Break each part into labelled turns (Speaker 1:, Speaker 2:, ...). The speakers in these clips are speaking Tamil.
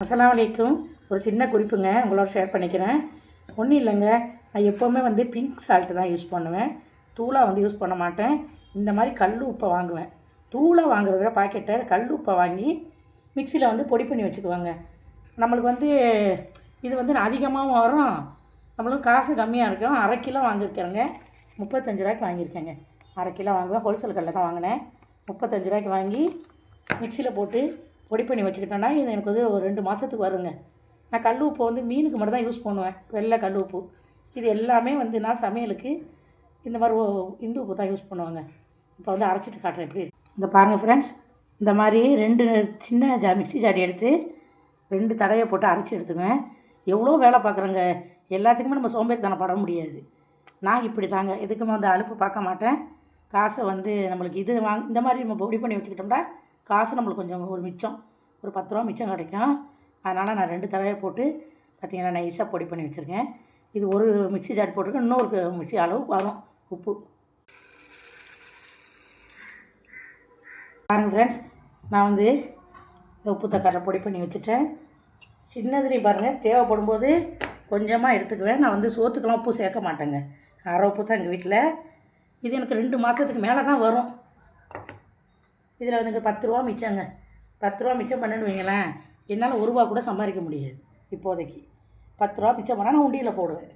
Speaker 1: அஸ்ஸலாமு அலைக்கும். ஒரு சின்ன குறிப்புங்க உங்களோட ஷேர் பண்ணிக்கிறேன். ஒன்றும் இல்லைங்க, நான் எப்போவுமே வந்து பிங்க் சால்ட்டு தான் யூஸ் பண்ணுவேன். தூளாக வந்து யூஸ் பண்ண மாட்டேன். இந்த மாதிரி கல் உப்பை வாங்குவேன். தூளாக வாங்குறத விட பாக்கெட்டை கல் உப்பை வாங்கி மிக்சியில் வந்து பொடி பண்ணி வச்சுக்குவாங்க. நம்மளுக்கு வந்து இது வந்து அதிகமாகவும் வரும், நம்மளுக்கு காசு கம்மியாக இருக்கும். 1/2 கிலோ வாங்கியிருக்கிறேங்க, 35 ரூபாய்க்கு வாங்கியிருக்கேங்க. 1/2 கிலோ வாங்குவேன், ஹோல்சேல் கடையில் தான் வாங்கினேன். 35 ரூபாய்க்கு வாங்கி மிக்சியில் போட்டு பொடி பண்ணி வச்சுக்கிட்டேன்னா இது எனக்கு வந்து ஒரு 2 மாதத்துக்கு வருங்க. நான் கல் உப்பை வந்து மீனுக்கு மட்டும் தான் யூஸ் பண்ணுவேன், வெள்ளை கல் உப்பு. இது எல்லாமே வந்து நான் சமையலுக்கு இந்த மாதிரி இந்து உப்பு தான் யூஸ் பண்ணுவாங்க. இப்போ வந்து அரைச்சிட்டு காட்டுறேன் எப்படி. இந்த பாருங்கள் ஃப்ரெண்ட்ஸ், இந்த மாதிரி 2 சின்ன மிக்ஸி ஜாடி எடுத்து 2 தடவை போட்டு அரைச்சி எடுத்துக்குவேன். எவ்வளோ வேலை பார்க்குறேங்க, எல்லாத்துக்குமே நம்ம சோம்பேறித்தனம் பட முடியாது. நான் இப்படி தாங்க, எதுக்குமே வந்து அலுப்பு பார்க்க மாட்டேன். காசை வந்து நம்மளுக்கு இது இந்த மாதிரி நம்ம பொடி பண்ணி வச்சுக்கிட்டோம்னா காசு நம்மளுக்கு கொஞ்சம் ஒரு மிச்சம், ஒரு 10 ரூபா மிச்சம் கிடைக்கும். அதனால் நான் 2 தடவை போட்டு பார்த்திங்கன்னா நைஸாக பொடி பண்ணி வச்சுருக்கேன். இது ஒரு மிக்ஸி ஜாடி போட்டிருக்கேன், இன்னொரு மிக்ஸி அளவு வரும் உப்பு. பாருங்கள் ஃப்ரெண்ட்ஸ், நான் வந்து உப்பு தக்காளி பொடி பண்ணி வச்சுட்டேன். சின்னதுலேயும் பாருங்கள், தேவைப்படும் போது கொஞ்சமாக எடுத்துக்குவேன். நான் வந்து சோத்துக்கெல்லாம் உப்பு சேர்க்க மாட்டேங்க, அரை உப்பு தான் எங்கள் வீட்டில். இது எனக்கு 2 மாதத்துக்கு மேலே தான் வரும். இதில் எனக்கு 10 ரூபா மிச்சங்க. 10 ரூபா மிச்சம் பண்ணணுன்னு வைங்களேன், என்னால் 1 ரூபா கூட சம்பாதிக்க முடியாது இப்போதைக்கு. 10 ரூபா மிச்சம் பண்ணால் நான் உண்டியில் போடுவேன்.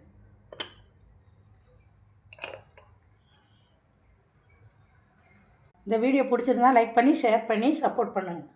Speaker 1: இந்த வீடியோ பிடிச்சிருந்தா லைக் பண்ணி ஷேர் பண்ணி சப்போர்ட் பண்ணுங்கள்.